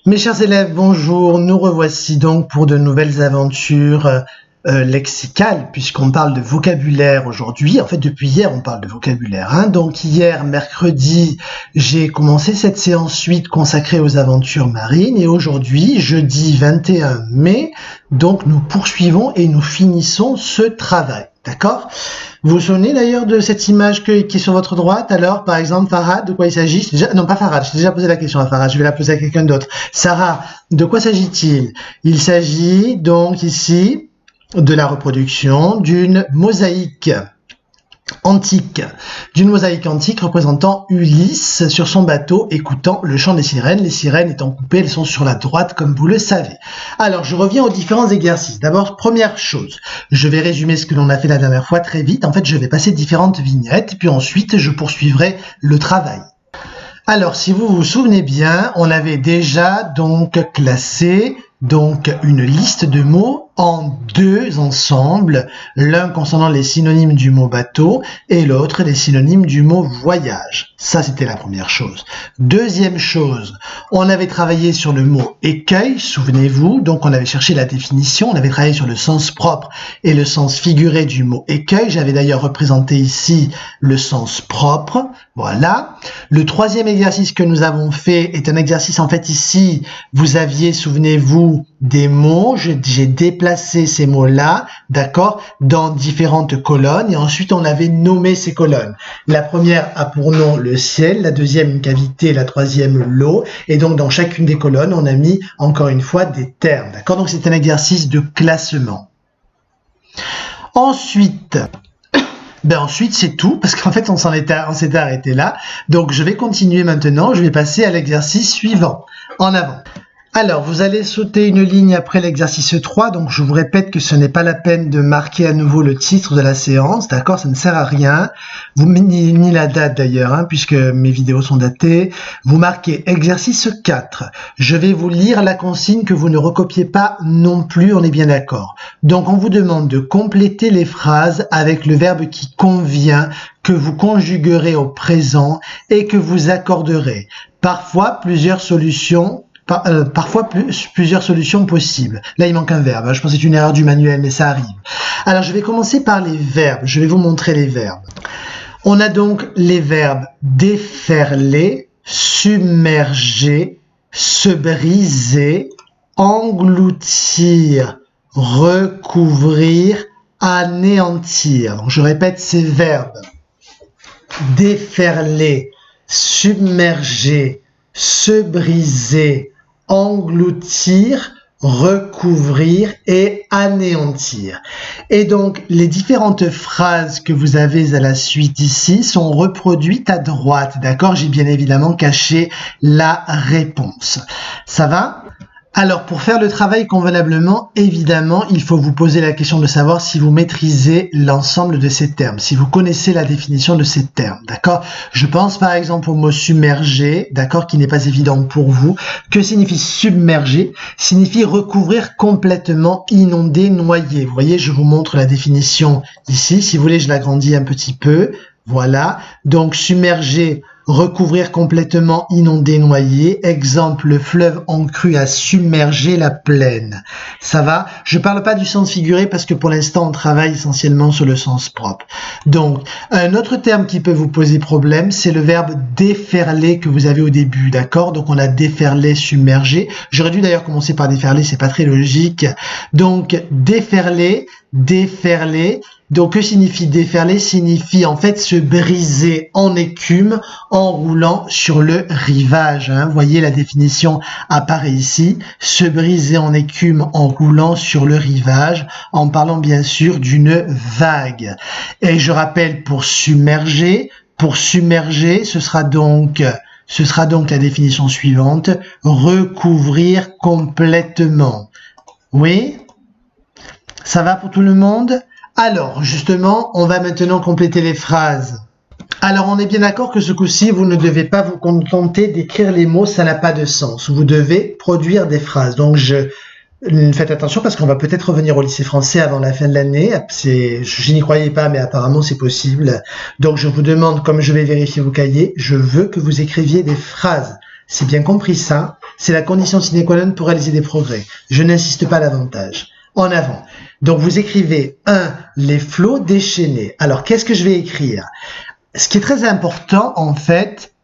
Mes chers élèves, bonjour. Nous revoici donc pour de nouvelles aventures lexicales, puisqu'on parle de vocabulaire aujourd'hui. En fait, depuis hier, on parle de vocabulaire, hein. Donc hier, mercredi, j'ai commencé cette séance 8 consacrée aux aventures marines. Et aujourd'hui, jeudi 21 mai, donc nous poursuivons et nous finissons ce travail. D'accord? Vous vous souvenez d'ailleurs de cette image qui est sur votre droite? Alors, par exemple, Farhad, de quoi il s'agit? Non, pas Farhad, j'ai déjà posé la question à Farhad, je vais la poser à quelqu'un d'autre. Sarah, de quoi s'agit-il? Il s'agit donc ici de la reproduction d'une mosaïque antique représentant Ulysse sur son bateau écoutant le chant des sirènes. Les sirènes étant coupées, elles sont sur la droite comme vous le savez. Alors je reviens aux différents exercices. D'abord, première chose, je vais résumer ce que l'on a fait la dernière fois très vite. En fait, je vais passer différentes vignettes et puis ensuite je poursuivrai le travail. Alors si vous vous souvenez bien, on avait déjà donc classé une liste de mots en deux ensembles, l'un concernant les synonymes du mot bateau et l'autre les synonymes du mot voyage. Ça, c'était la première chose. Deuxième chose, on avait travaillé sur le mot écueil, souvenez-vous, donc on avait cherché la définition, on avait travaillé sur le sens propre et le sens figuré du mot écueil. J'avais d'ailleurs représenté ici le sens propre, voilà. Le troisième exercice que nous avons fait est un exercice, en fait ici, vous aviez, souvenez-vous, des mots, j'ai déplacé ces mots-là, d'accord, dans différentes colonnes et ensuite on avait nommé ces colonnes. La première a pour nom le ciel, la deuxième une cavité, la troisième l'eau et donc dans chacune des colonnes on a mis encore une fois des termes, d'accord, donc c'est un exercice de classement. Ensuite c'est tout, parce qu'en fait on s'était arrêté là, donc je vais continuer maintenant, je vais passer à l'exercice suivant, en avant. Alors, vous allez sauter une ligne après l'exercice 3, donc je vous répète que ce n'est pas la peine de marquer à nouveau le titre de la séance, d'accord, ça ne sert à rien, ni la date d'ailleurs, hein, puisque mes vidéos sont datées, vous marquez exercice 4, je vais vous lire la consigne que vous ne recopiez pas non plus, on est bien d'accord. Donc on vous demande de compléter les phrases avec le verbe qui convient, que vous conjuguerez au présent et que vous accorderez. Parfois plusieurs solutions possibles. Là, il manque un verbe. Je pense que c'est une erreur du manuel, mais ça arrive. Alors, je vais commencer par les verbes. Je vais vous montrer les verbes. On a donc les verbes déferler, submerger, se briser, engloutir, recouvrir, anéantir. Donc, je répète ces verbes. Déferler, submerger, se briser, engloutir, recouvrir et anéantir. Et donc, les différentes phrases que vous avez à la suite ici sont reproduites à droite, d'accord? J'ai bien évidemment caché la réponse. Ça va? Alors, pour faire le travail convenablement, évidemment, il faut vous poser la question de savoir si vous maîtrisez l'ensemble de ces termes, si vous connaissez la définition de ces termes, d'accord? Je pense par exemple au mot submerger, d'accord, qui n'est pas évident pour vous. Que signifie submerger? Signifie recouvrir complètement, inonder, noyer. Vous voyez, je vous montre la définition ici. Si vous voulez, je l'agrandis un petit peu. Voilà. Donc, submerger, recouvrir complètement, inonder, noyer. Exemple, le fleuve en crue a submergé la plaine. Ça va? Je parle pas du sens figuré parce que pour l'instant, on travaille essentiellement sur le sens propre. Donc, un autre terme qui peut vous poser problème, c'est le verbe déferler que vous avez au début, d'accord? Donc, on a déferler, submerger. J'aurais dû d'ailleurs commencer par déferler, c'est pas très logique. Donc, déferler. Donc, que signifie déferler? Signifie en fait se briser en écume en roulant sur le rivage. Hein. Vous voyez, la définition apparaît ici. Se briser en écume en roulant sur le rivage, en parlant bien sûr d'une vague. Et je rappelle, pour submerger, ce sera donc la définition suivante. Recouvrir complètement. Oui? Ça va pour tout le monde? Alors, justement, on va maintenant compléter les phrases. Alors, on est bien d'accord que ce coup-ci, vous ne devez pas vous contenter d'écrire les mots, ça n'a pas de sens. Vous devez produire des phrases. Donc, faites attention parce qu'on va peut-être revenir au lycée français avant la fin de l'année. Je n'y croyais pas, mais apparemment, c'est possible. Donc, je vous demande, comme je vais vérifier vos cahiers, je veux que vous écriviez des phrases. C'est bien compris ça. C'est la condition sine qua non pour réaliser des progrès. Je n'insiste pas davantage. En avant. Donc vous écrivez 1. Les flots déchaînés. Alors qu'est-ce que je vais écrire? Ce qui est très important en fait,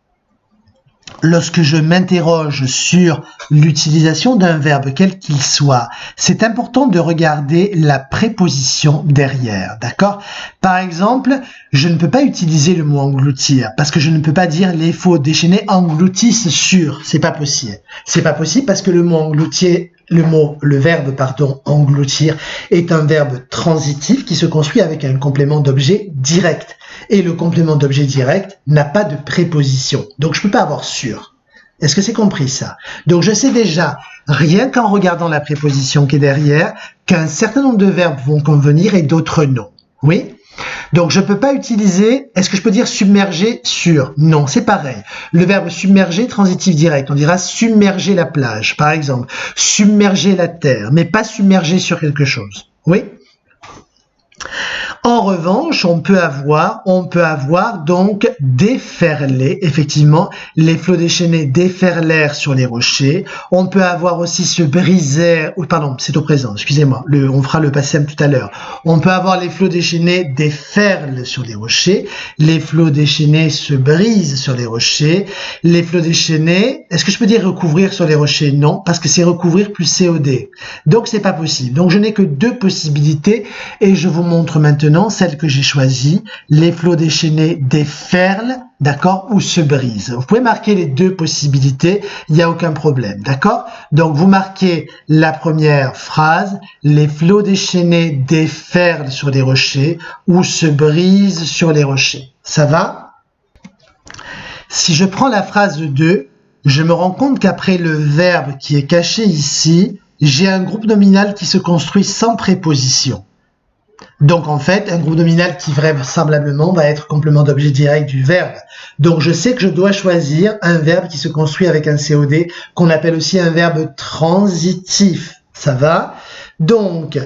lorsque je m'interroge sur l'utilisation d'un verbe quel qu'il soit, c'est important de regarder la préposition derrière, d'accord? Par exemple, je ne peux pas utiliser le mot engloutir parce que je ne peux pas dire les flots déchaînés engloutissent sur, c'est pas possible. C'est pas possible parce que le verbe engloutir est un verbe transitif qui se construit avec un complément d'objet direct. Et le complément d'objet direct n'a pas de préposition. Donc je peux pas avoir sur. Est-ce que c'est compris ça? Donc je sais déjà, rien qu'en regardant la préposition qui est derrière, qu'un certain nombre de verbes vont convenir et d'autres non. Oui? Donc je peux pas utiliser, est-ce que je peux dire submerger sur? Non, c'est pareil. Le verbe submerger, transitif direct, on dira submerger la plage, par exemple. Submerger la terre, mais pas submerger sur quelque chose. Oui? En revanche, on peut avoir donc déferler, effectivement, les flots déchaînés déferlèrent sur les rochers. On peut avoir aussi se briser, pardon, c'est au présent, excusez-moi, on fera le passé tout à l'heure. On peut avoir les flots déchaînés déferlent sur les rochers, les flots déchaînés se brisent sur les rochers, les flots déchaînés, est-ce que je peux dire recouvrir sur les rochers? Non, parce que c'est recouvrir plus COD. Donc c'est pas possible. Donc je n'ai que deux possibilités et je vous montre maintenant celle que j'ai choisie, les flots déchaînés déferlent, d'accord, ou se brisent. Vous pouvez marquer les deux possibilités, il n'y a aucun problème, d'accord? Donc vous marquez la première phrase, les flots déchaînés déferlent sur les rochers ou se brisent sur les rochers. Ça va? Si je prends la phrase 2, je me rends compte qu'après le verbe qui est caché ici, j'ai un groupe nominal qui se construit sans préposition. Donc en fait, un groupe nominal qui vraisemblablement va être complément d'objet direct du verbe. Donc je sais que je dois choisir un verbe qui se construit avec un COD, qu'on appelle aussi un verbe transitif. Ça va? Donc,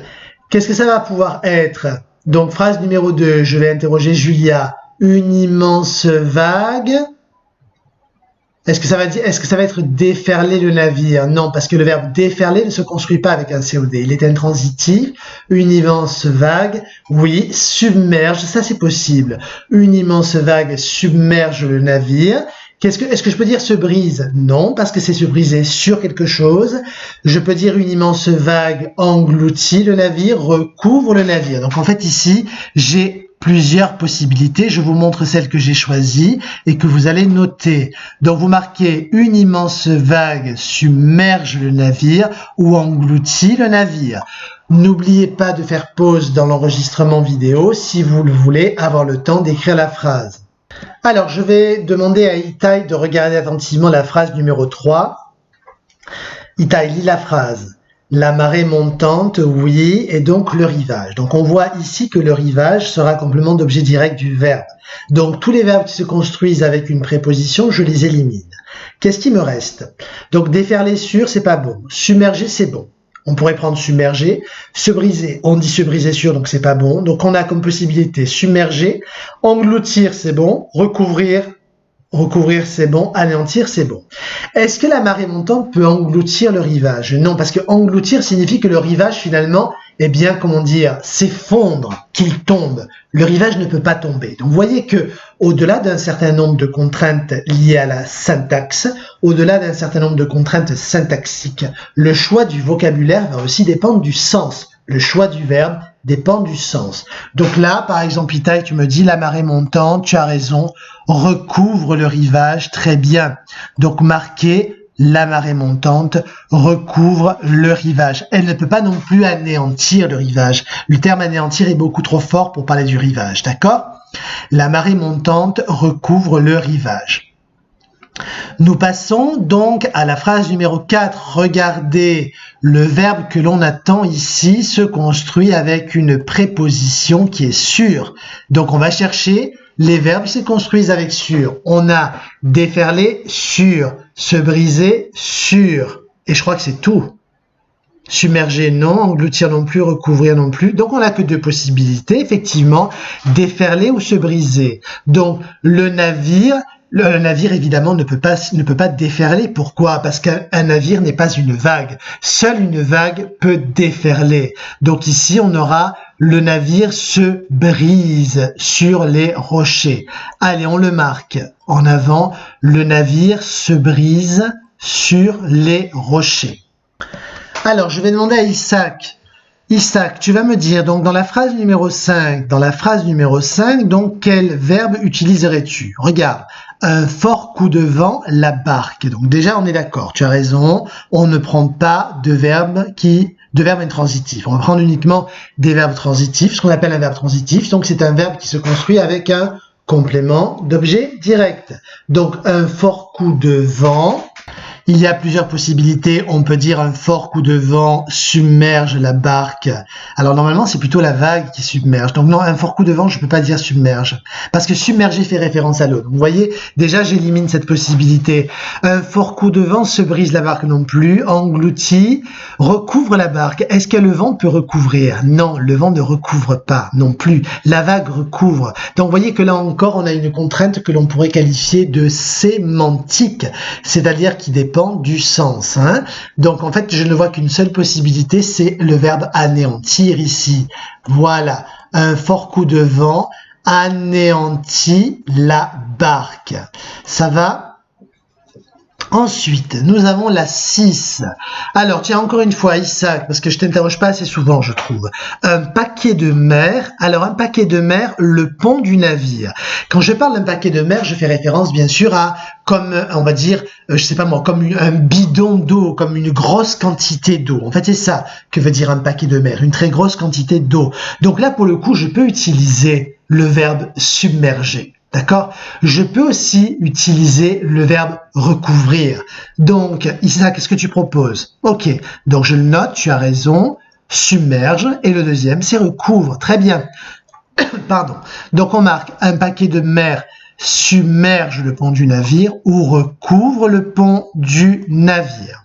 qu'est-ce que ça va pouvoir être? Donc phrase numéro 2, je vais interroger Julia. Une immense vague. Est-ce que ça va être déferler le navire? Non, parce que le verbe déferler ne se construit pas avec un COD. Il est intransitif. Une immense vague, oui. Submerge, ça c'est possible. Une immense vague submerge le navire. Est-ce que je peux dire se brise? Non, parce que c'est se briser sur quelque chose. Je peux dire une immense vague engloutit le navire, recouvre le navire. Donc en fait ici, j'ai plusieurs possibilités. Je vous montre celle que j'ai choisie et que vous allez noter. Donc vous marquez une immense vague submerge le navire ou engloutit le navire. N'oubliez pas de faire pause dans l'enregistrement vidéo si vous le voulez avoir le temps d'écrire la phrase. Alors je vais demander à Itai de regarder attentivement la phrase numéro 3. Itai, lis la phrase. La marée montante, oui, et donc le rivage. Donc on voit ici que le rivage sera complément d'objet direct du verbe. Donc tous les verbes qui se construisent avec une préposition, je les élimine. Qu'est-ce qui me reste? Donc déferler sur, c'est pas bon. Submerger, c'est bon. On pourrait prendre submerger. Se briser, on dit se briser sur, donc c'est pas bon. Donc on a comme possibilité submerger. Engloutir, c'est bon. Recouvrir, c'est bon. Anéantir, c'est bon. Est-ce que la marée montante peut engloutir le rivage? Non, parce que engloutir signifie que le rivage, finalement, eh bien, comment dire, s'effondre, qu'il tombe. Le rivage ne peut pas tomber. Donc, vous voyez que, au-delà d'un certain nombre de contraintes liées à la syntaxe, au-delà d'un certain nombre de contraintes syntaxiques, le choix du vocabulaire va aussi dépendre du sens. Le choix du verbe dépend du sens. Donc là, par exemple, Itai, tu me dis la marée montante, tu as raison, recouvre le rivage, très bien. Donc marquez la marée montante recouvre le rivage. Elle ne peut pas non plus anéantir le rivage. Le terme anéantir est beaucoup trop fort pour parler du rivage, d'accord? La marée montante recouvre le rivage. Nous passons donc à la phrase numéro 4. Regardez, le verbe que l'on attend ici se construit avec une préposition qui est sur. Donc on va chercher les verbes qui se construisent avec sur. On a déferler, sur, se briser, sur. Et je crois que c'est tout. Submerger, non. Engloutir non plus. Recouvrir non plus. Donc on n'a que deux possibilités, effectivement. Déferler ou se briser. Donc le navire Le navire, évidemment, ne peut pas déferler. Pourquoi? Parce qu'un navire n'est pas une vague. Seule une vague peut déferler. Donc ici, on aura le navire se brise sur les rochers. Allez, on le marque en avant. Le navire se brise sur les rochers. Alors, je vais demander à Isaac. Isaac, tu vas me dire, donc dans la phrase numéro 5, donc quel verbe utiliserais-tu? Regarde, un fort coup de vent, la barque. Donc déjà, on est d'accord, tu as raison, on ne prend pas de verbes intransitifs. On va prendre uniquement des verbes transitifs, ce qu'on appelle un verbe transitif. Donc c'est un verbe qui se construit avec un complément d'objet direct. Donc un fort coup de vent. Il y a plusieurs possibilités. On peut dire un fort coup de vent submerge la barque. Alors normalement, c'est plutôt la vague qui submerge. Donc non, un fort coup de vent, je ne peux pas dire submerge. Parce que submerger fait référence à l'eau. Donc vous voyez, déjà, j'élimine cette possibilité. Un fort coup de vent se brise la barque non plus. Engloutit, recouvre la barque. Est-ce que le vent peut recouvrir? Non, le vent ne recouvre pas non plus. La vague recouvre. Donc vous voyez que là encore, on a une contrainte que l'on pourrait qualifier de sémantique. C'est-à-dire qui dépend du sens. Hein. Donc en fait, je ne vois qu'une seule possibilité, c'est le verbe anéantir ici. Voilà, un fort coup de vent anéantit la barque. Ça va? Ensuite, nous avons la 6. Alors, tiens, encore une fois, Isaac, parce que je t'interroge pas assez souvent, je trouve. Un paquet de mer. Alors, un paquet de mer, le pont du navire. Quand je parle d'un paquet de mer, je fais référence, bien sûr, à, comme, on va dire, je sais pas moi, comme un bidon d'eau, comme une grosse quantité d'eau. En fait, c'est ça que veut dire un paquet de mer, une très grosse quantité d'eau. Donc là, pour le coup, je peux utiliser le verbe submerger. D'accord? Je peux aussi utiliser le verbe recouvrir. Donc, Isaac, qu'est-ce que tu proposes? Ok, donc je le note, tu as raison, submerge, et le deuxième, c'est recouvre. Très bien. Pardon. Donc, on marque un paquet de mer submerge le pont du navire ou recouvre le pont du navire.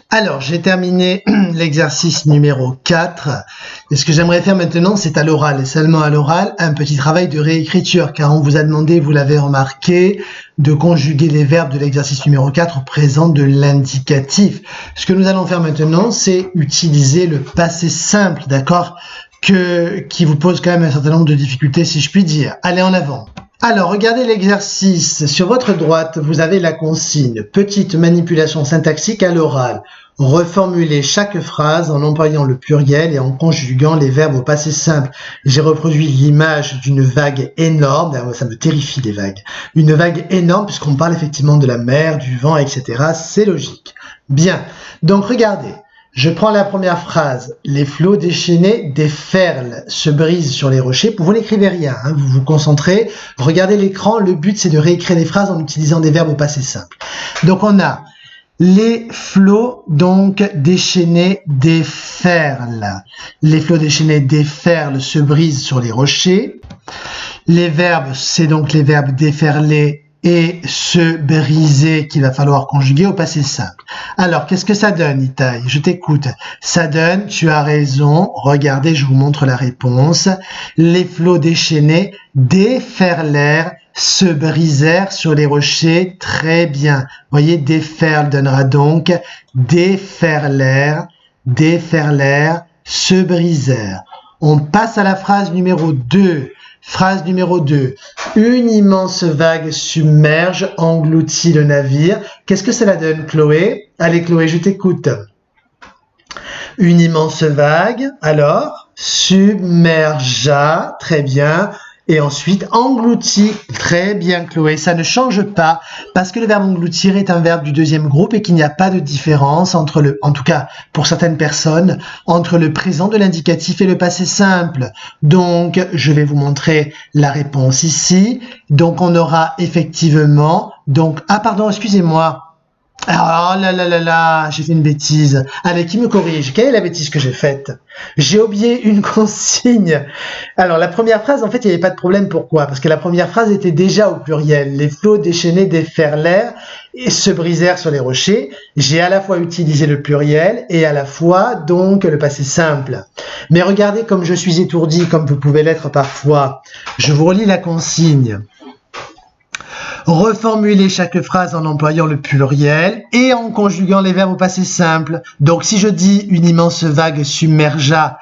Alors, j'ai terminé l'exercice numéro 4. Et ce que j'aimerais faire maintenant, c'est à l'oral, et seulement à l'oral, un petit travail de réécriture, car on vous a demandé, vous l'avez remarqué, de conjuguer les verbes de l'exercice numéro 4 au présent de l'indicatif. Ce que nous allons faire maintenant, c'est utiliser le passé simple, d'accord, qui vous pose quand même un certain nombre de difficultés, si je puis dire. Allez, en avant. Alors, regardez l'exercice. Sur votre droite, vous avez la consigne. Petite manipulation syntaxique à l'oral. Reformulez chaque phrase en employant le pluriel et en conjuguant les verbes au passé simple. J'ai reproduit l'image d'une vague énorme. Ça me terrifie, les vagues. Une vague énorme puisqu'on parle effectivement de la mer, du vent, etc. C'est logique. Bien. Donc, regardez. Je prends la première phrase. Les flots déchaînés déferlent, se brisent sur les rochers. Vous n'écrivez rien, hein, vous vous concentrez. Regardez l'écran. Le but, c'est de réécrire les phrases en utilisant des verbes au passé simple. Donc, on a les flots, donc, déchaînés déferlent. Les flots déchaînés déferlent, se brisent sur les rochers. Les verbes, c'est donc les verbes déferler et se briser qu'il va falloir conjuguer au passé simple. Alors, qu'est-ce que ça donne, Itaï? Je t'écoute. Ça donne, tu as raison, regardez, je vous montre la réponse. Les flots déchaînés déferlèrent, se brisèrent sur les rochers. Très bien. Vous voyez, déferle donnera donc déferlèrent, se brisèrent. On passe à la phrase numéro 2. Phrase numéro 2. Une immense vague submerge, engloutit le navire. Qu'est-ce que cela donne, Chloé? Allez, Chloé, je t'écoute. Une immense vague, alors, submergea, très bien. Et ensuite, engloutit, très bien, Chloé. Ça ne change pas parce que le verbe engloutir est un verbe du deuxième groupe et qu'il n'y a pas de différence entre en tout cas pour certaines personnes, entre le présent de l'indicatif et le passé simple. Donc, je vais vous montrer la réponse ici. Donc, on aura effectivement, pardon, excusez-moi. Oh là là là là, j'ai fait une bêtise. Allez, qui me corrige? Quelle est la bêtise que j'ai faite? J'ai oublié une consigne. Alors, la première phrase, en fait, il n'y avait pas de problème. Pourquoi? Parce que la première phrase était déjà au pluriel. Les flots déchaînés déferlèrent et se brisèrent sur les rochers. J'ai à la fois utilisé le pluriel et à la fois, donc, le passé simple. Mais regardez comme je suis étourdi, comme vous pouvez l'être parfois. Je vous relis la consigne. Reformuler chaque phrase en employant le pluriel et en conjuguant les verbes au passé simple. Donc si je dis une immense vague submergea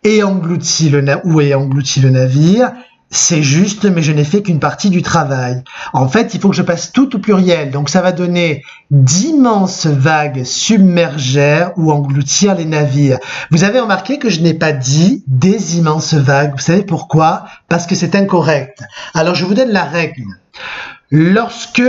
et engloutit le navire, c'est juste, mais je n'ai fait qu'une partie du travail. En fait, il faut que je passe tout au pluriel. Donc ça va donner d'immenses vagues submergèrent ou engloutirent les navires. Vous avez remarqué que je n'ai pas dit des immenses vagues. Vous savez pourquoi? Parce que c'est incorrect. Alors je vous donne la règle. Lorsque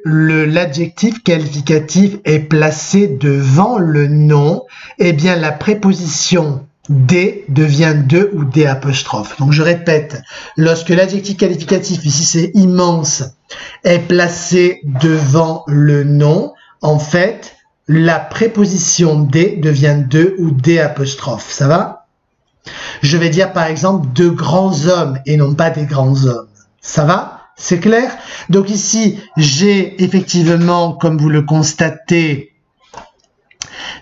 l'adjectif qualificatif est placé devant le nom, eh bien la préposition des devient de ou des apostrophes. Donc je répète, lorsque l'adjectif qualificatif, ici c'est immense, est placé devant le nom, en fait, la préposition des devient de ou des apostrophes. Ça va? Je vais dire par exemple de grands hommes et non pas des grands hommes. Ça va? C'est clair? Donc ici, j'ai effectivement, comme vous le constatez,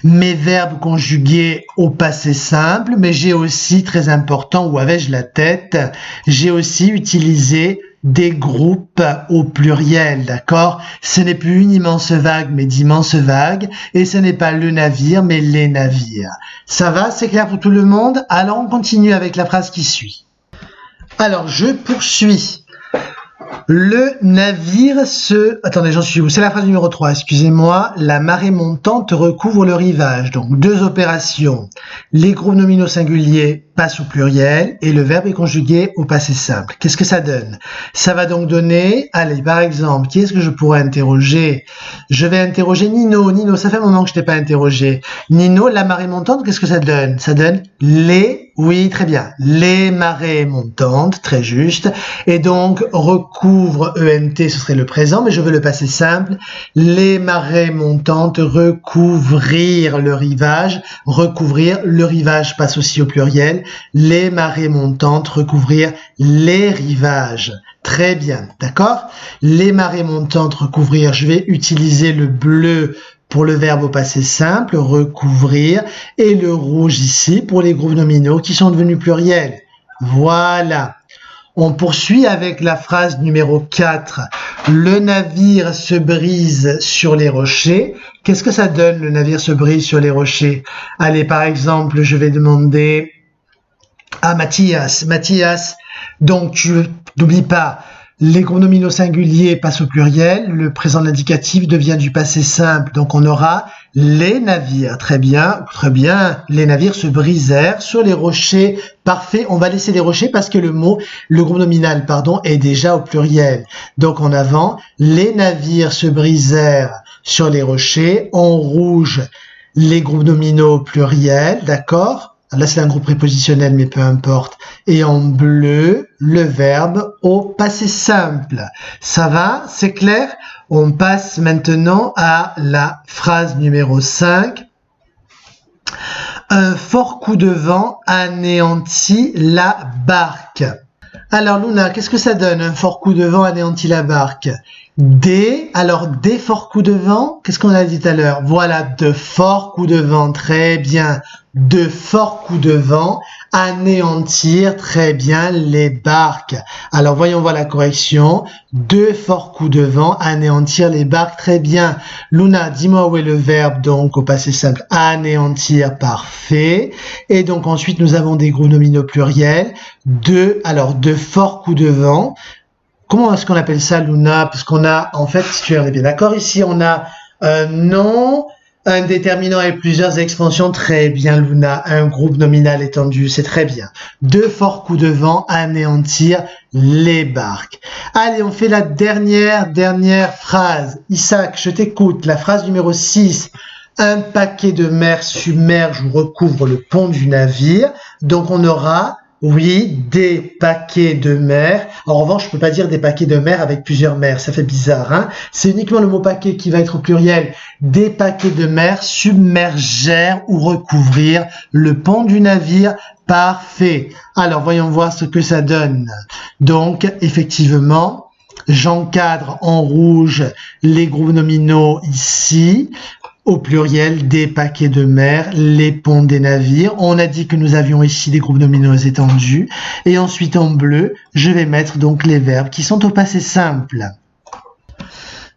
mes verbes conjugués au passé simple, mais j'ai aussi, très important, où avais-je la tête, j'ai aussi utilisé des groupes au pluriel, d'accord? Ce n'est plus une immense vague, mais d'immenses vagues, et ce n'est pas le navire, mais les navires. Ça va? C'est clair pour tout le monde? Alors on continue avec la phrase qui suit. Alors je poursuis. Le navire se... Attendez, j'en suis où? C'est la phrase numéro 3, excusez-moi. La marée montante recouvre le rivage. Donc, deux opérations. Les groupes nominaux singuliers passent au pluriel et le verbe est conjugué au passé simple. Qu'est-ce que ça donne? Ça va donc donner... Allez, par exemple, qui est-ce que je pourrais interroger? Je vais interroger Nino. Nino, ça fait un moment que je t'ai pas interrogé. Nino, la marée montante, qu'est-ce que ça donne? Ça donne les... Oui, très bien. Les marées montantes, très juste. Et donc, recouvre ENT, ce serait le présent, mais je veux le passé simple. Les marées montantes recouvrir le rivage. Recouvrir, le rivage passe aussi au pluriel. Les marées montantes recouvrir les rivages. Très bien, d'accord? Les marées montantes recouvrir, je vais utiliser le bleu pour le verbe au passé simple, recouvrir, et le rouge ici pour les groupes nominaux qui sont devenus pluriels. Voilà. On poursuit avec la phrase numéro 4. Le navire se brise sur les rochers. Qu'est-ce que ça donne, le navire se brise sur les rochers? Allez, par exemple, je vais demander à Mathias. Mathias, donc tu n'oublies pas, les groupes nominaux singuliers passent au pluriel, le présent de l'indicatif devient du passé simple, donc on aura les navires. Très bien, les navires se brisèrent sur les rochers. Parfait, on va laisser les rochers parce que le groupe nominal, est déjà au pluriel. Donc en avant, les navires se brisèrent sur les rochers. En rouge, les groupes nominaux pluriels, d'accord? Là, c'est un groupe prépositionnel, mais peu importe. Et en bleu, le verbe au passé simple. Ça va? C'est clair? On passe maintenant à la phrase numéro 5. Un fort coup de vent anéantit la barque. Alors, Luna, qu'est-ce que ça donne? Un fort coup de vent anéantit la barque. Des forts coups de vent, qu'est-ce qu'on a dit tout à l'heure? Voilà, de forts coups de vent, très bien. De forts coups de vent anéantir, très bien, les barques. Alors, voyons voir la correction. De forts coups de vent anéantir les barques, très bien. Luna, dis-moi où est le verbe, donc, au passé simple, anéantir, parfait. Et donc, ensuite, nous avons des groupes nominaux pluriels. De forts coups de vent. Comment est-ce qu'on appelle ça, Luna? Parce qu'on a, en fait, si tu es bien d'accord, ici, on a un nom, un déterminant et plusieurs expansions. Très bien, Luna. Un groupe nominal étendu, c'est très bien. De forts coups de vent anéantir les barques. Allez, on fait la dernière phrase. Isaac, je t'écoute. La phrase numéro 6. Un paquet de mer submerge ou recouvre le pont du navire. Donc, on aura... Oui, des paquets de mer. En revanche, je peux pas dire des paquets de mer avec plusieurs mers, ça fait bizarre, hein. C'est uniquement le mot paquet qui va être au pluriel. Des paquets de mer submergèrent ou recouvrir le pont du navire. Parfait. Alors, voyons voir ce que ça donne. Donc, effectivement, j'encadre en rouge les groupes nominaux ici. au pluriel des paquets de mer, les ponts des navires. On a dit que nous avions ici des groupes nominaux étendus. Et ensuite, en bleu, je vais mettre donc les verbes qui sont au passé simple.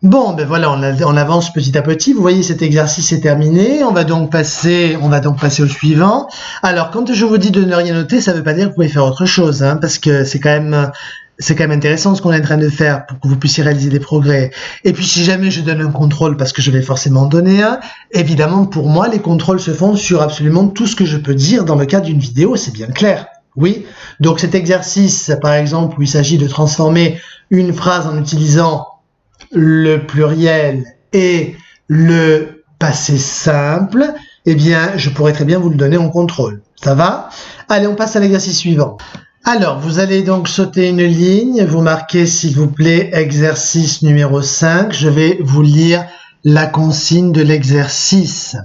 Bon, ben voilà, on avance petit à petit. Vous voyez, cet exercice est terminé. On va donc passer au suivant. Alors, quand je vous dis de ne rien noter, ça ne veut pas dire que vous pouvez faire autre chose, hein, parce que c'est quand même intéressant ce qu'on est en train de faire pour que vous puissiez réaliser des progrès. Et puis, si jamais je donne un contrôle, parce que je vais forcément en donner un, évidemment, pour moi, les contrôles se font sur absolument tout ce que je peux dire dans le cadre d'une vidéo, c'est bien clair. Oui. Donc, cet exercice, par exemple, où il s'agit de transformer une phrase en utilisant le pluriel et le passé simple, eh bien, je pourrais très bien vous le donner en contrôle. Ça va? Allez, on passe à l'exercice suivant. Alors, vous allez donc sauter une ligne, vous marquez, s'il vous plaît, exercice numéro 5. Je vais vous lire la consigne de l'exercice.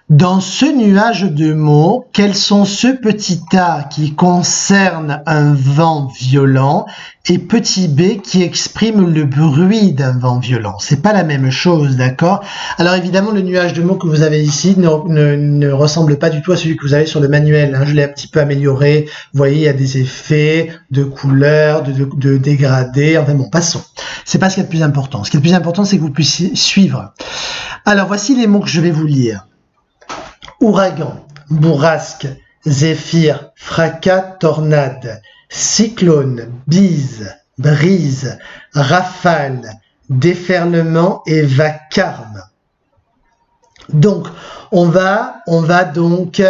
Dans ce nuage de mots, quels sont ceux petit a qui concernent un vent violent et petit b qui expriment le bruit d'un vent violent? C'est pas la même chose, d'accord? Alors évidemment, le nuage de mots que vous avez ici ne ressemble pas du tout à celui que vous avez sur le manuel, hein. Je l'ai un petit peu amélioré. Vous voyez, il y a des effets de couleurs, de dégradés. Enfin bon, passons. C'est pas ce qui est le plus important. Ce qui est le plus important, c'est que vous puissiez suivre. Alors voici les mots que je vais vous lire. Ouragan, bourrasque, zéphyr, fracas, tornade, cyclone, bise, brise, rafale, déferlement et vacarme. Donc, on va donc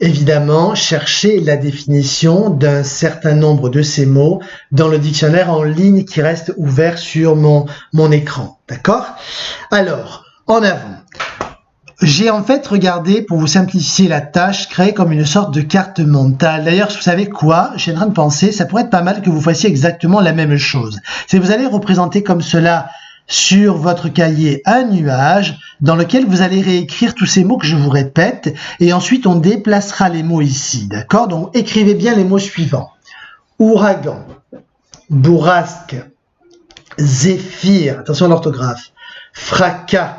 évidemment chercher la définition d'un certain nombre de ces mots dans le dictionnaire en ligne qui reste ouvert sur mon écran. D'accord? Alors, en avant. J'ai en fait regardé, pour vous simplifier la tâche, créé comme une sorte de carte mentale. D'ailleurs, vous savez quoi? Je suis en train de penser, ça pourrait être pas mal que vous fassiez exactement la même chose. C'est que vous allez représenter comme cela sur votre cahier un nuage dans lequel vous allez réécrire tous ces mots que je vous répète et ensuite on déplacera les mots ici, d'accord? Donc écrivez bien les mots suivants. Ouragan, bourrasque, zéphyr, attention à l'orthographe, fracas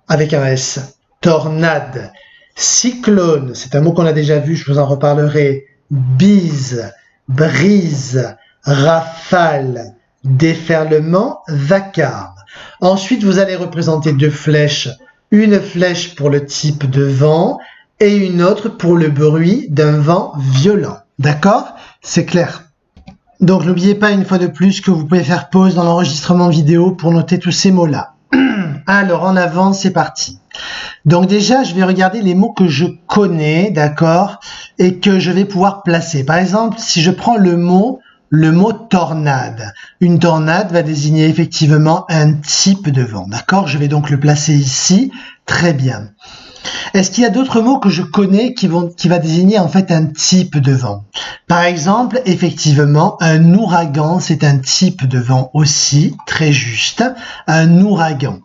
avec un S, tornade, cyclone, c'est un mot qu'on a déjà vu, je vous en reparlerai, bise, brise, rafale, déferlement, vacarme. Ensuite, vous allez représenter deux flèches, une flèche pour le type de vent et une autre pour le bruit d'un vent violent. D'accord? C'est clair. Donc, n'oubliez pas une fois de plus que vous pouvez faire pause dans l'enregistrement vidéo pour noter tous ces mots-là. Alors, en avant, c'est parti. Donc déjà, je vais regarder les mots que je connais, d'accord, et que je vais pouvoir placer. Par exemple, si je prends le mot tornade. Une tornade va désigner effectivement un type de vent, d'accord? Je vais donc le placer ici. Très bien. Est-ce qu'il y a d'autres mots que je connais qui va désigner en fait un type de vent? Par exemple, effectivement, un ouragan, c'est un type de vent aussi, très juste. Un ouragan.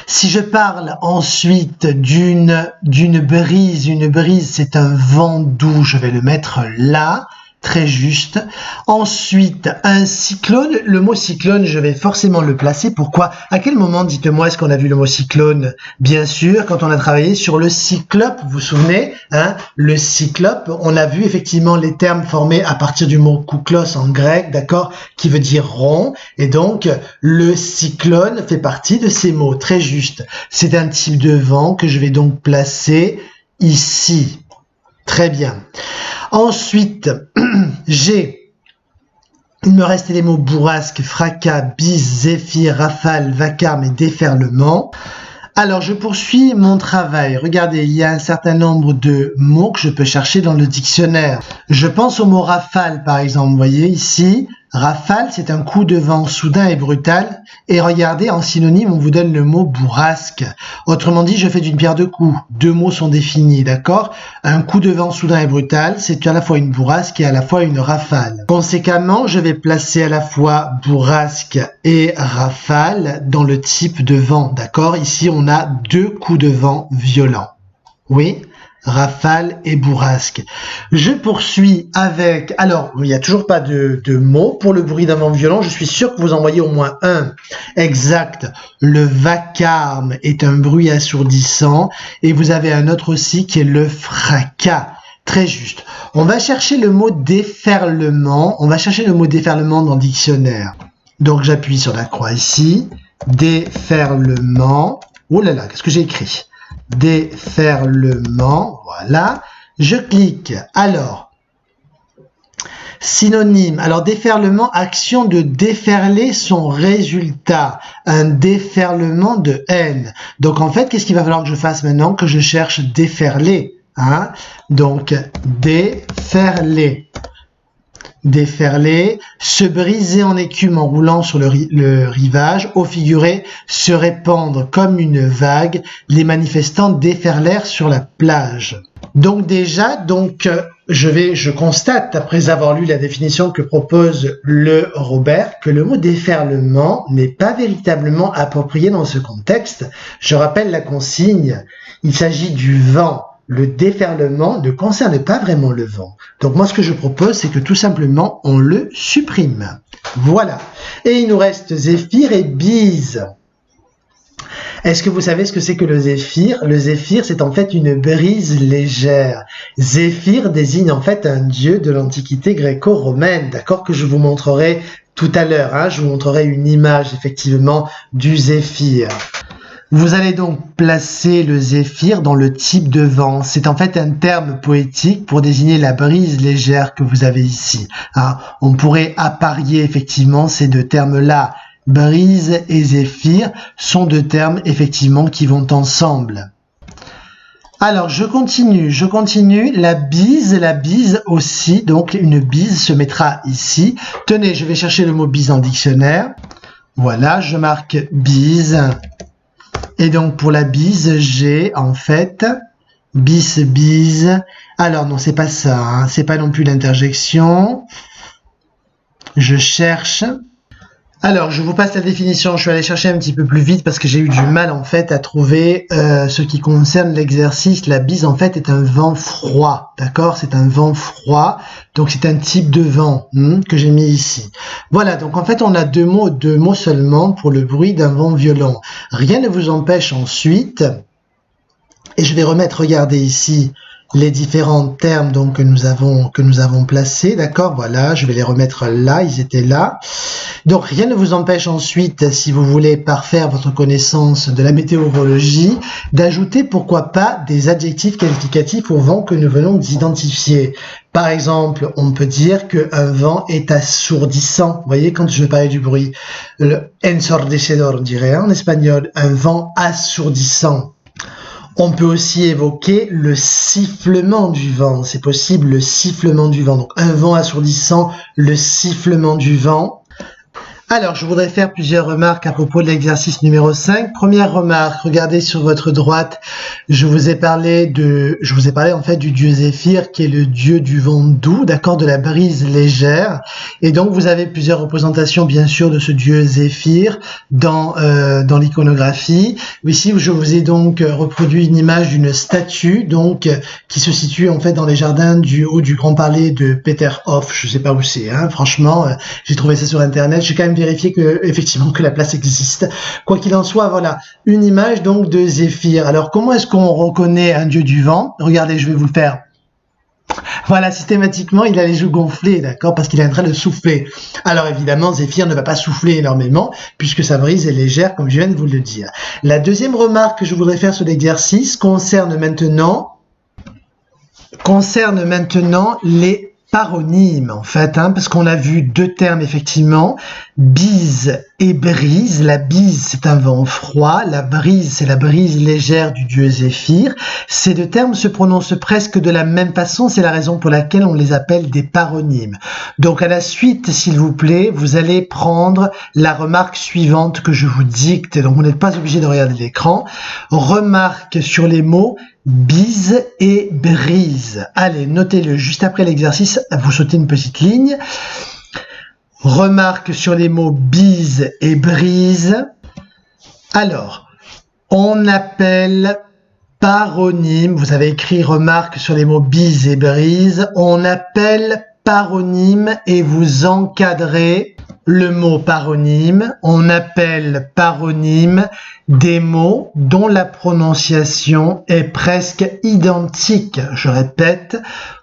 Si je parle ensuite d'une brise, une brise c'est un vent doux, je vais le mettre là, très juste. Ensuite, un cyclone, le mot cyclone, je vais forcément le placer. Pourquoi? À quel moment, dites-moi, est-ce qu'on a vu le mot cyclone? Bien sûr, quand on a travaillé sur le cyclope, vous vous souvenez, hein? Le cyclope, on a vu effectivement les termes formés à partir du mot kouklos en grec, d'accord, qui veut dire rond, et donc le cyclone fait partie de ces mots, très juste. C'est un type de vent que je vais donc placer ici. Très bien. Ensuite, il me restait les mots bourrasque, fracas, bise, zéphyr, rafale, vacarme et déferlement. Alors, je poursuis mon travail. Regardez, il y a un certain nombre de mots que je peux chercher dans le dictionnaire. Je pense au mot rafale, par exemple. Vous voyez ici, rafale, c'est un coup de vent soudain et brutal. Et regardez, en synonyme, on vous donne le mot bourrasque. Autrement dit, je fais d'une pierre deux coups. Deux mots sont définis, d'accord? Un coup de vent soudain et brutal, c'est à la fois une bourrasque et à la fois une rafale. Conséquemment, je vais placer à la fois bourrasque et rafale dans le type de vent, d'accord? Ici, on a deux coups de vent violents. Oui? rafale et bourrasque. Je poursuis avec, alors il n'y a toujours pas de mots pour le bruit d'un vent violent, je suis sûr que vous en voyez au moins un exact. Le vacarme est un bruit assourdissant et vous avez un autre aussi qui est le fracas. Très juste. On va chercher le mot déferlement, dans le dictionnaire. Donc j'appuie sur la croix ici, déferlement, oh là là, qu'est-ce que j'ai écrit? Déferlement, voilà, je clique, alors, synonyme, alors déferlement, action de déferler son résultat, un déferlement de haine. Donc en fait, qu'est-ce qu'il va falloir que je fasse maintenant? Que je cherche déferler, hein? Donc déferler. Déferler, se briser en écume en roulant sur le rivage, au figuré, se répandre comme une vague, les manifestants déferlèrent sur la plage. Donc déjà, je constate, après avoir lu la définition que propose le Robert, que le mot déferlement n'est pas véritablement approprié dans ce contexte. Je rappelle la consigne, il s'agit du vent. Le déferlement ne concerne pas vraiment le vent. Donc moi, ce que je propose, c'est que tout simplement, on le supprime. Voilà. Et il nous reste zéphyr et bise. Est-ce que vous savez ce que c'est que le zéphyr? Le zéphyr, c'est en fait une brise légère. Zéphyr désigne en fait un dieu de l'Antiquité gréco-romaine, d'accord, que je vous montrerai tout à l'heure. Hein. Je vous montrerai une image, effectivement, du zéphyr. Vous allez donc placer le zéphyr dans le type de vent. C'est en fait un terme poétique pour désigner la brise légère que vous avez ici. Hein, on pourrait apparier effectivement ces deux termes-là. Brise et zéphyr sont deux termes effectivement qui vont ensemble. Alors je continue. La bise aussi. Donc une bise se mettra ici. Tenez, je vais chercher le mot bise en dictionnaire. Voilà, je marque bise. Et donc pour la bise, j'ai en fait bise. Alors non, c'est pas ça, hein. C'est pas non plus l'interjection. Je cherche. Alors je vous passe la définition. Je suis allé chercher un petit peu plus vite parce que j'ai eu du mal en fait à trouver ce qui concerne l'exercice. La bise en fait est un vent froid, d'accord? C'est un vent froid. Donc c'est un type de vent que j'ai mis ici. Voilà, donc en fait on a deux mots seulement pour le bruit d'un vent violent. Rien ne vous empêche ensuite, et je vais remettre, regardez ici, les différents termes donc que nous avons placés, d'accord? Voilà, je vais les remettre là, ils étaient là. Donc rien ne vous empêche ensuite, si vous voulez parfaire votre connaissance de la météorologie, d'ajouter pourquoi pas des adjectifs qualificatifs au vent que nous venons d'identifier. Par exemple, on peut dire qu'un vent est assourdissant. Vous voyez, quand je parlais du bruit, le ensordecedor, on dirait en espagnol, un vent assourdissant. On peut aussi évoquer le sifflement du vent. C'est possible, le sifflement du vent. Donc, un vent assourdissant, le sifflement du vent. Alors, je voudrais faire plusieurs remarques à propos de l'exercice numéro 5. Première remarque, regardez sur votre droite, je vous ai parlé en fait du dieu Zéphyr, qui est le dieu du vent doux, d'accord, de la brise légère. Et donc, vous avez plusieurs représentations, bien sûr, de ce dieu Zéphyr dans l'iconographie. Ici, je vous ai donc reproduit une image d'une statue, donc, qui se situe en fait dans les jardins du haut du Grand Palais de Peterhof. Je sais pas où c'est, hein. Franchement, j'ai trouvé ça sur Internet. J'ai quand même vérifier effectivement que la place existe. Quoi qu'il en soit, voilà, une image donc de Zéphyr. Alors comment est-ce qu'on reconnaît un dieu du vent? Regardez, je vais vous le faire. Voilà, systématiquement, il a les joues gonflées, d'accord, parce qu'il est en train de souffler. Alors évidemment, Zéphyr ne va pas souffler énormément, puisque sa brise est légère, comme je viens de vous le dire. La deuxième remarque que je voudrais faire sur l'exercice concerne maintenant les paronyme en fait, hein, parce qu'on a vu deux termes effectivement, bise et brise. La bise c'est un vent froid, la brise c'est la brise légère du dieu Zéphyr. Ces deux termes se prononcent presque de la même façon, c'est la raison pour laquelle on les appelle des paronymes. Donc à la suite, s'il vous plaît, vous allez prendre la remarque suivante que je vous dicte, donc vous n'êtes pas obligé de regarder l'écran. Remarque sur les mots bise et brise. Allez, notez-le juste après l'exercice, vous sautez une petite ligne. Remarque sur les mots bise et brise. Alors, on appelle paronyme, vous avez écrit remarque sur les mots bise et brise, on appelle paronyme et vous encadrez le mot paronyme, on appelle paronyme des mots dont la prononciation est presque identique. Je répète,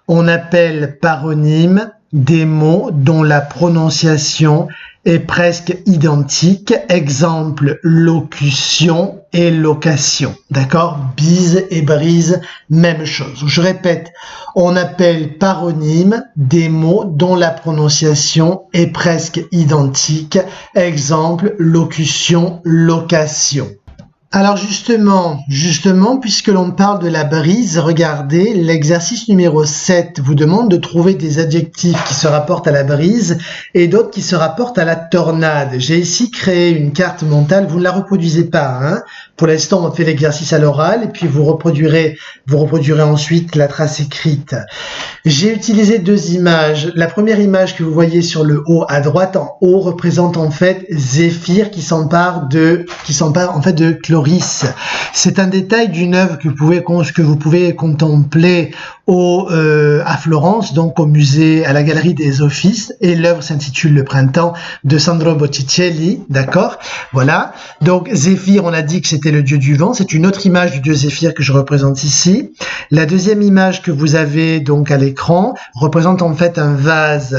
on appelle paronyme des mots dont la prononciation est presque identique. Exemple, locution et location. D'accord? Bise et brise, même chose. Je répète, on appelle paronyme des mots dont la prononciation est presque identique. Exemple, locution, location. Alors justement, puisque l'on parle de la brise, regardez, l'exercice numéro 7 vous demande de trouver des adjectifs qui se rapportent à la brise et d'autres qui se rapportent à la tornade. J'ai ici créé une carte mentale, vous ne la reproduisez pas, hein. Pour l'instant, on fait l'exercice à l'oral et puis vous reproduirez ensuite la trace écrite. J'ai utilisé deux images. La première image que vous voyez sur le haut à droite en haut représente en fait Zéphyr qui s'empare en fait de Chloris. C'est un détail d'une œuvre que vous pouvez contempler à Florence, donc au musée, à la Galerie des Offices, et l'œuvre s'intitule Le Printemps de Sandro Botticelli, d'accord? Voilà. Donc Zéphyr, on a dit que c'était le dieu du vent, c'est une autre image du dieu Zéphyr que je représente ici. La deuxième image que vous avez donc à l'écran représente en fait un vase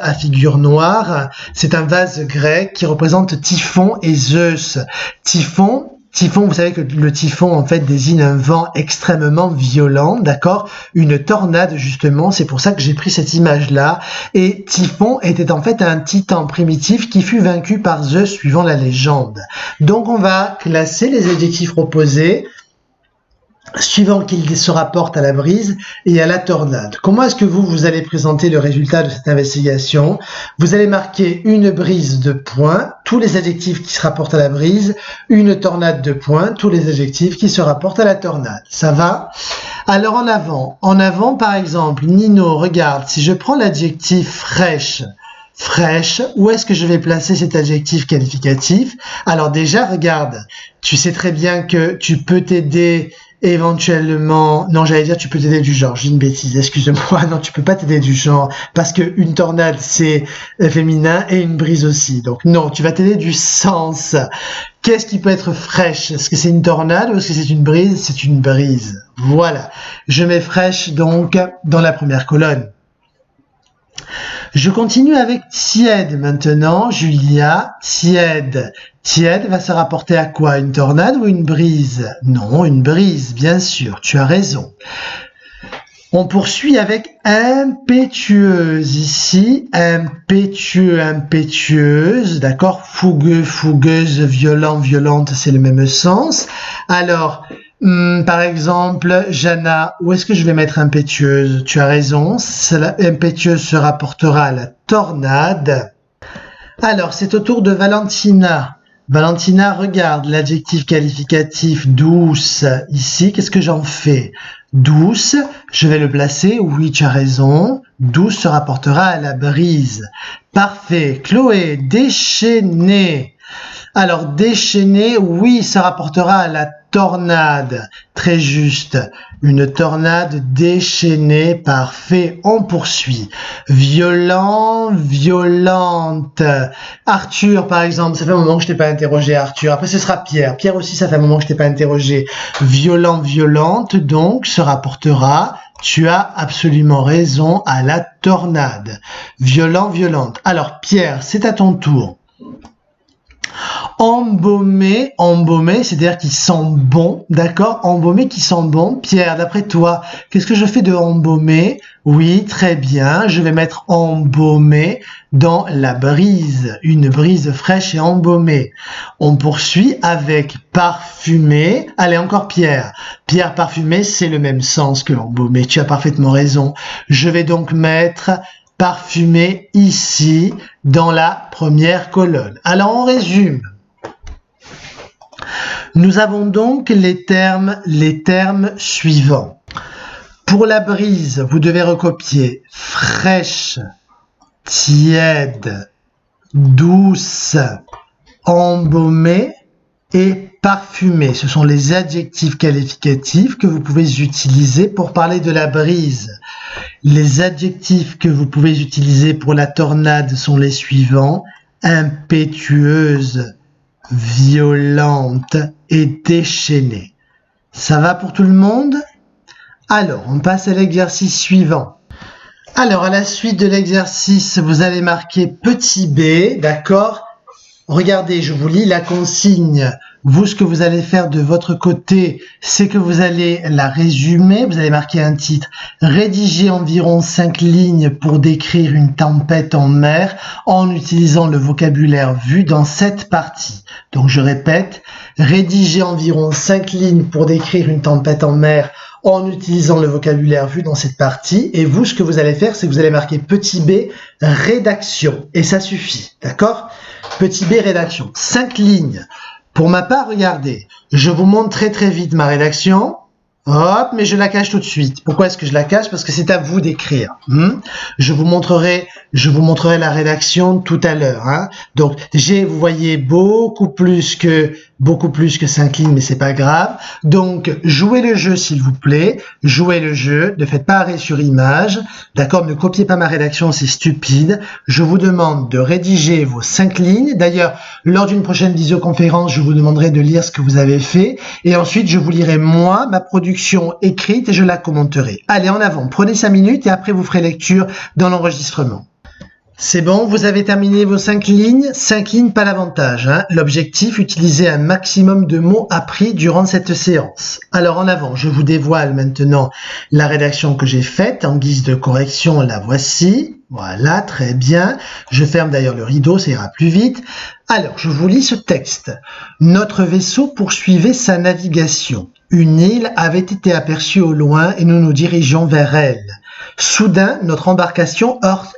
à figure noire. C'est un vase grec qui représente Typhon et Zeus. Typhon, vous savez que le typhon, en fait, désigne un vent extrêmement violent, d'accord? Une tornade, justement, c'est pour ça que j'ai pris cette image-là. Et Typhon était en fait un titan primitif qui fut vaincu par Zeus suivant la légende. Donc, on va classer les adjectifs proposés suivant qu'ils se rapportent à la brise et à la tornade. Comment est-ce que vous allez présenter le résultat de cette investigation? Vous allez marquer une brise de points, tous les adjectifs qui se rapportent à la brise, une tornade de points, tous les adjectifs qui se rapportent à la tornade. Ça va? Alors en avant par exemple, Nino, regarde, si je prends l'adjectif fraîche, où est-ce que je vais placer cet adjectif qualificatif? Alors déjà, regarde, tu sais très bien que tu peux t'aider éventuellement, non, j'allais dire tu peux t'aider du genre, j'ai une bêtise, excuse-moi, non, tu peux pas t'aider du genre, parce que une tornade c'est féminin et une brise aussi, donc non, tu vas t'aider du sens. Qu'est-ce qui peut être fraîche? Est-ce que c'est une tornade ou est-ce que c'est une brise? C'est une brise. Voilà, je mets fraîche donc dans la première colonne. Je continue avec tiède maintenant, Julia, tiède. Tiède va se rapporter à quoi? Une tornade ou une brise? Non, une brise, bien sûr, tu as raison. On poursuit avec impétueuse ici, impétueux, impétueuse, d'accord? Fougueux, fougueuse, violent, violente, c'est le même sens. Alors, par exemple, Jana, où est-ce que je vais mettre impétueuse? Tu as raison, impétueuse se rapportera à la tornade. Alors, c'est au tour de Valentina. Valentina, regarde l'adjectif qualificatif douce ici. Qu'est-ce que j'en fais? Douce, je vais le placer. Oui, tu as raison. Douce se rapportera à la brise. Parfait. Chloé, déchaînée. Alors, déchaînée, oui, ça rapportera à la tornade. Très juste. Une tornade déchaînée. Parfait. On poursuit. Violent, violente. Arthur, par exemple, ça fait un moment que je t'ai pas interrogé, Arthur. Après, ce sera Pierre. Pierre aussi, ça fait un moment que je t'ai pas interrogé. Violent, violente, donc, se rapportera, tu as absolument raison, à la tornade. Violent, violente. Alors, Pierre, c'est à ton tour. Embaumé, embaumé, c'est-à-dire qui sent bon, d'accord? Embaumé qui sent bon. Pierre, d'après toi, qu'est-ce que je fais de embaumé? Oui, très bien, je vais mettre embaumé dans la brise, une brise fraîche et embaumée. On poursuit avec parfumé. Allez, encore Pierre. Pierre, parfumé, c'est le même sens que embaumé. Tu as parfaitement raison. Je vais donc mettre parfumé ici dans la première colonne. Alors on résume. Nous avons donc les termes suivants. Pour la brise, vous devez recopier fraîche, tiède, douce, embaumée et parfumé. Ce sont les adjectifs qualificatifs que vous pouvez utiliser pour parler de la brise. Les adjectifs que vous pouvez utiliser pour la tornade sont les suivants: impétueuse, violente et déchaînée. Ça va pour tout le monde? Alors, on passe à l'exercice suivant. Alors, à la suite de l'exercice, vous allez marquer petit b, d'accord? Regardez, je vous lis la consigne. Vous, ce que vous allez faire de votre côté, c'est que vous allez la résumer. Vous allez marquer un titre. Rédiger environ 5 lignes pour décrire une tempête en mer en utilisant le vocabulaire vu dans cette partie. Donc, je répète. Rédiger environ 5 lignes pour décrire une tempête en mer en utilisant le vocabulaire vu dans cette partie. Et vous, ce que vous allez faire, c'est que vous allez marquer petit b, rédaction. Et ça suffit, d'accord? Petit b, rédaction. 5 lignes. Pour ma part, regardez, je vous montre très vite ma rédaction. Hop, mais je la cache tout de suite. Pourquoi est-ce que je la cache? Parce que c'est à vous d'écrire. Je vous montrerai la rédaction tout à l'heure. Donc, vous voyez beaucoup plus que 5 lignes, mais c'est pas grave. Donc, jouez le jeu, s'il vous plaît. Jouez le jeu. Ne faites pas arrêt sur image. D'accord? Ne copiez pas ma rédaction, c'est stupide. Je vous demande de rédiger vos 5 lignes. D'ailleurs, lors d'une prochaine visioconférence, je vous demanderai de lire ce que vous avez fait. Et ensuite, je vous lirai moi, ma production écrite, et je la commenterai. Allez, en avant. Prenez 5 minutes et après, vous ferez lecture dans l'enregistrement. C'est bon, vous avez terminé vos 5 lignes. 5 lignes, pas l'avantage. L'objectif, utiliser un maximum de mots appris durant cette séance. Alors, en avant, je vous dévoile maintenant la rédaction que j'ai faite. En guise de correction, la voici. Voilà, très bien. Je ferme d'ailleurs le rideau, ça ira plus vite. Alors, je vous lis ce texte. Notre vaisseau poursuivait sa navigation. Une île avait été aperçue au loin et nous nous dirigeons vers elle. Soudain, notre embarcation heurte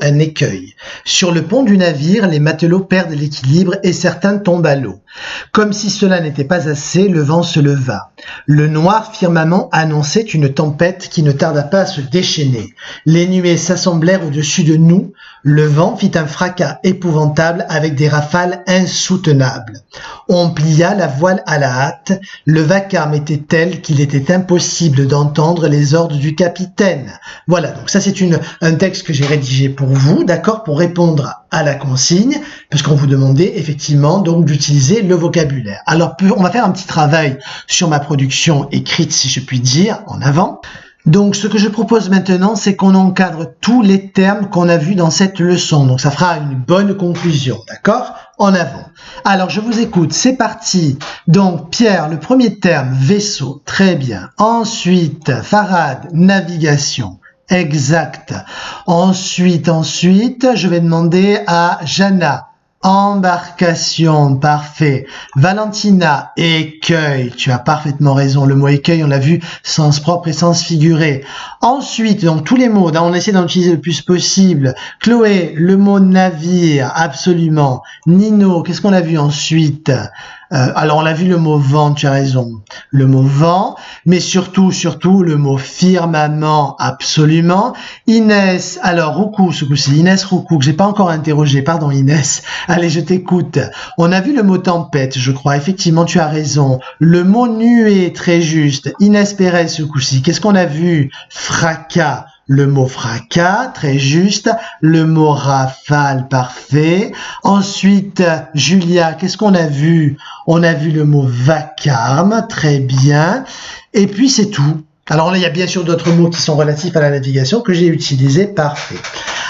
un écueil. Sur le pont du navire, les matelots perdent l'équilibre et certains tombent à l'eau. Comme si cela n'était pas assez, le vent se leva. Le noir firmament annonçait une tempête qui ne tarda pas à se déchaîner. Les nuées s'assemblèrent au-dessus de nous. Le vent fit un fracas épouvantable avec des rafales insoutenables. On plia la voile à la hâte. Le vacarme était tel qu'il était impossible d'entendre les ordres du capitaine. Voilà, donc ça c'est un texte que j'ai rédigé pour vous, d'accord, pour répondre à la consigne, puisqu'on vous demandait effectivement donc d'utiliser le vocabulaire. Alors on va faire un petit travail sur ma production écrite, si je puis dire, en avant. Donc, ce que je propose maintenant, c'est qu'on encadre tous les termes qu'on a vus dans cette leçon. Donc, ça fera une bonne conclusion, d'accord? En avant. Alors, je vous écoute, c'est parti. Donc, Pierre, le premier terme, vaisseau, très bien. Ensuite, Farhad, navigation. Exact. Ensuite, je vais demander à Jana. Embarcation, parfait. Valentina, écueil, tu as parfaitement raison. Le mot écueil, on l'a vu, sens propre et sens figuré. Ensuite, donc tous les mots, on essaie d'en utiliser le plus possible. Chloé, le mot navire, absolument. Nino, qu'est-ce qu'on a vu ensuite? Alors on a vu le mot vent, tu as raison, le mot vent, mais surtout le mot firmament, absolument. Inès, alors Roucou, ce coup-ci, Inès Roucou, que j'ai pas encore interrogé, pardon Inès, allez je t'écoute. On a vu le mot tempête, je crois, effectivement tu as raison. Le mot nuée, très juste. Inès Pérez, ce coup-ci, qu'est-ce qu'on a vu? Fracas. Le mot fracas, très juste. Le mot rafale, parfait. Ensuite, Julia, qu'est-ce qu'on a vu? On a vu le mot vacarme, très bien. Et puis, c'est tout. Alors là, il y a bien sûr d'autres mots qui sont relatifs à la navigation que j'ai utilisés, parfait.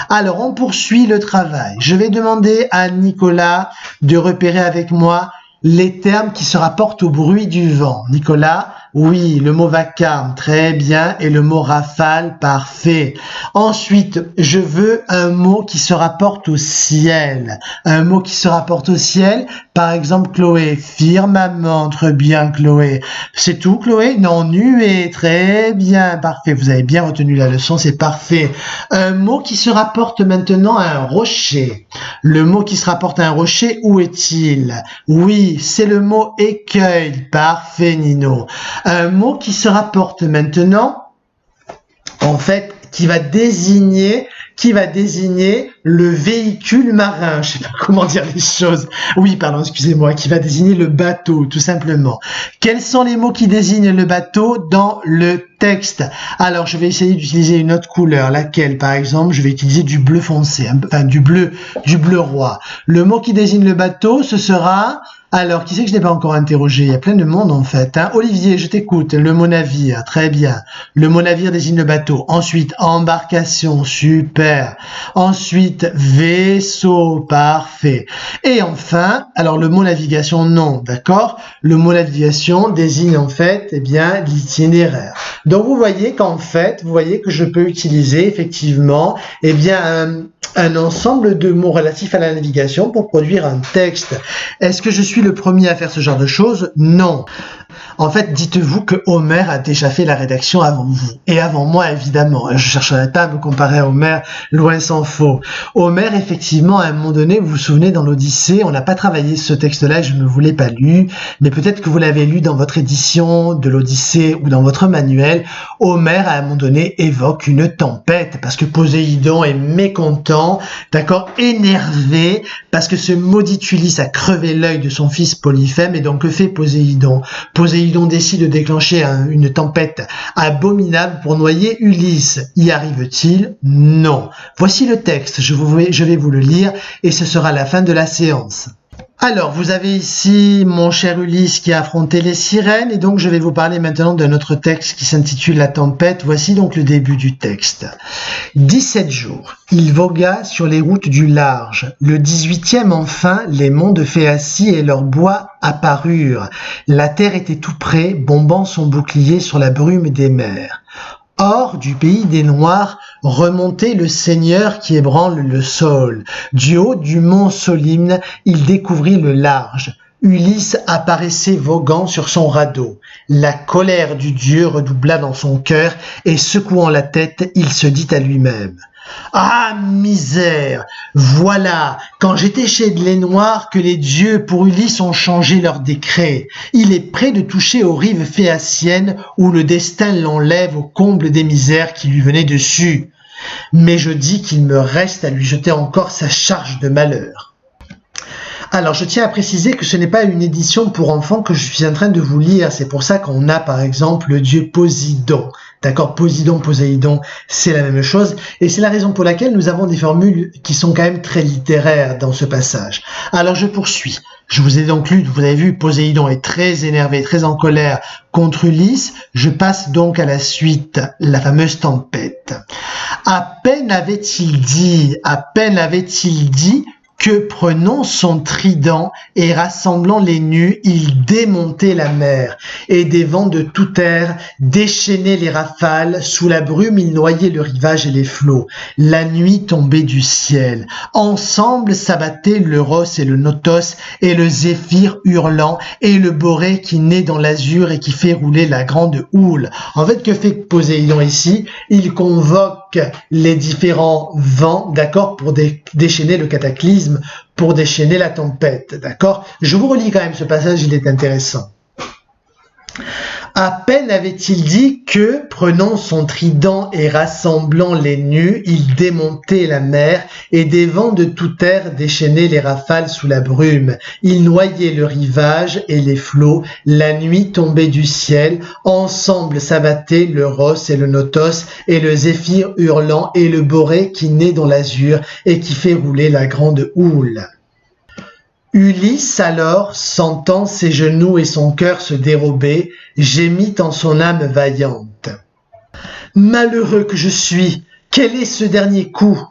Alors, on poursuit le travail. Je vais demander à Nicolas de repérer avec moi les termes qui se rapportent au bruit du vent. Nicolas, oui, le mot vacarme, très bien, et le mot rafale, parfait. Ensuite, je veux un mot qui se rapporte au ciel. Un mot qui se rapporte au ciel, par exemple, Chloé, firmament, très bien, Chloé. C'est tout, Chloé? Non, nuée, très bien, parfait. Vous avez bien retenu la leçon, c'est parfait. Un mot qui se rapporte maintenant à un rocher. Le mot qui se rapporte à un rocher, où est-il? Oui, c'est le mot écueil, parfait, Nino. Un mot qui se rapporte maintenant, en fait, qui va désigner qui va désigner le véhicule marin. Je sais pas comment dire les choses. Oui, pardon, excusez-moi, qui va désigner le bateau, tout simplement. Quels sont les mots qui désignent le bateau dans le texte? Alors, je vais essayer d'utiliser une autre couleur. Laquelle? Par exemple, je vais utiliser du bleu foncé, enfin du bleu roi. Le mot qui désigne le bateau, ce sera... Alors, qui c'est que je n'ai pas encore interrogé? Il y a plein de monde en fait. Olivier, je t'écoute. Le mot navire, très bien. Le mot navire désigne le bateau. Ensuite, embarcation, super. Ensuite, vaisseau, parfait. Et enfin, alors le mot navigation, non, d'accord? Le mot navigation désigne en fait, l'itinéraire. Donc vous voyez qu'en fait, vous voyez que je peux utiliser effectivement, un ensemble de mots relatifs à la navigation pour produire un texte. Est-ce que je suis le premier à faire ce genre de choses? Non. En fait, dites-vous que Homère a déjà fait la rédaction avant vous. Et avant moi, évidemment. Je chercherai pas à me comparer à Homère, loin s'en faut. Homère, effectivement, à un moment donné, vous vous souvenez, dans l'Odyssée, on n'a pas travaillé ce texte-là, je ne vous l'ai pas lu, mais peut-être que vous l'avez lu dans votre édition de l'Odyssée ou dans votre manuel. Homère, à un moment donné, évoque une tempête, parce que Poséidon est mécontent, d'accord, énervé, parce que ce maudit Ulysse a crevé l'œil de son fils Polyphème, et donc que fait Poséidon? Poséidon décide de déclencher une tempête abominable pour noyer Ulysse. Y arrive-t-il? Non. Voici le texte, je vais vous le lire et ce sera la fin de la séance. Alors, vous avez ici mon cher Ulysse qui a affronté les sirènes et donc je vais vous parler maintenant d'un autre texte qui s'intitule La tempête. Voici donc le début du texte. 17 jours, il vogua sur les routes du large. Le 18e enfin, les monts de Phéacie et leurs bois apparurent. La terre était tout près, bombant son bouclier sur la brume des mers. Or, du pays des Noirs, remontait le Seigneur qui ébranle le sol. Du haut du mont Solimne, il découvrit le large. Ulysse apparaissait voguant sur son radeau. La colère du dieu redoubla dans son cœur et secouant la tête, il se dit à lui-même: « Ah, misère! Voilà, quand j'étais chez les Noirs, que les dieux pour Ulysse ont changé leur décret. Il est prêt de toucher aux rives phéaciennes où le destin l'enlève au comble des misères qui lui venaient dessus. Mais je dis qu'il me reste à lui jeter encore sa charge de malheur. » Alors, je tiens à préciser que ce n'est pas une édition pour enfants que je suis en train de vous lire. C'est pour ça qu'on a, par exemple, le dieu Poséidon. D'accord, Poséidon, c'est la même chose. Et c'est la raison pour laquelle nous avons des formules qui sont quand même très littéraires dans ce passage. Alors, je poursuis. Je vous ai donc lu, vous avez vu, Poséidon est très énervé, très en colère contre Ulysse. Je passe donc à la suite, la fameuse tempête. À peine avait-il dit que prenant son trident et rassemblant les nus, il démontait la mer, et des vents de toute air déchaînaient les rafales, sous la brume il noyait le rivage et les flots. La nuit tombait du ciel. Ensemble s'abattaient l'Euros et le Notos, et le Zéphyr hurlant, et le Borée qui naît dans l'azur et qui fait rouler la grande houle. En fait, que fait Poséidon ici? Il convoque les différents vents, d'accord, pour déchaîner le cataclysme, pour déchaîner la tempête, d'accord? Je vous relis quand même ce passage, il est intéressant. À peine avait-il dit que, prenant son trident et rassemblant les nus, il démontait la mer, et des vents de toute air déchaînaient les rafales sous la brume. Il noyait le rivage et les flots, la nuit tombait du ciel, ensemble s'abattaient l'Euros et le Notos, et le Zéphyr hurlant, et le Borée qui naît dans l'azur, et qui fait rouler la grande houle. Ulysse alors, sentant ses genoux et son cœur se dérober, gémit en son âme vaillante. « Malheureux que je suis, quel est ce dernier coup ?»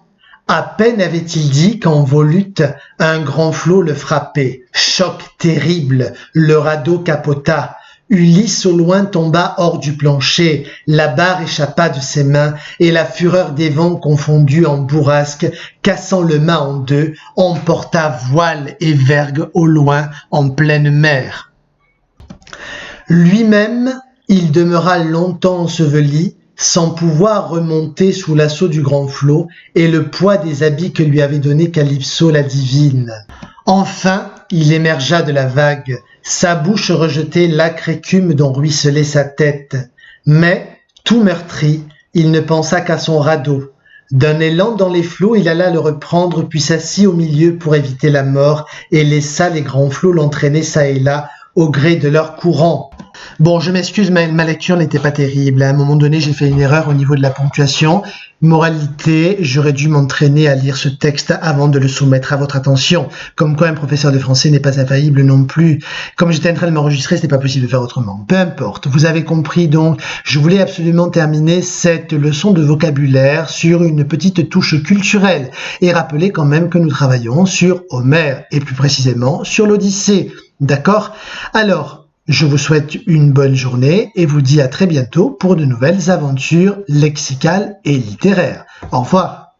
À peine avait-il dit qu'en volute, un grand flot le frappait. Choc terrible, le radeau capota. Ulysse au loin tomba hors du plancher, la barre échappa de ses mains, et la fureur des vents confondus en bourrasque, cassant le mât en deux, emporta voile et vergue au loin en pleine mer. Lui-même, il demeura longtemps enseveli, sans pouvoir remonter sous l'assaut du grand flot et le poids des habits que lui avait donné Calypso la divine. Enfin, il émergea de la vague, sa bouche rejetait l'âcre écume dont ruisselait sa tête. Mais, tout meurtri, il ne pensa qu'à son radeau. D'un élan dans les flots, il alla le reprendre, puis s'assit au milieu pour éviter la mort, et laissa les grands flots l'entraîner çà et là, au gré de leur courant. Bon, je m'excuse, ma lecture n'était pas terrible. À un moment donné, j'ai fait une erreur au niveau de la ponctuation. Moralité, j'aurais dû m'entraîner à lire ce texte avant de le soumettre à votre attention. Comme quoi, un professeur de français n'est pas infaillible non plus. Comme j'étais en train de m'enregistrer, c'était pas possible de faire autrement. Peu importe, vous avez compris donc. Je voulais absolument terminer cette leçon de vocabulaire sur une petite touche culturelle et rappeler quand même que nous travaillons sur Homère et plus précisément sur l'Odyssée. D'accord? Alors, je vous souhaite une bonne journée et vous dis à très bientôt pour de nouvelles aventures lexicales et littéraires. Au revoir.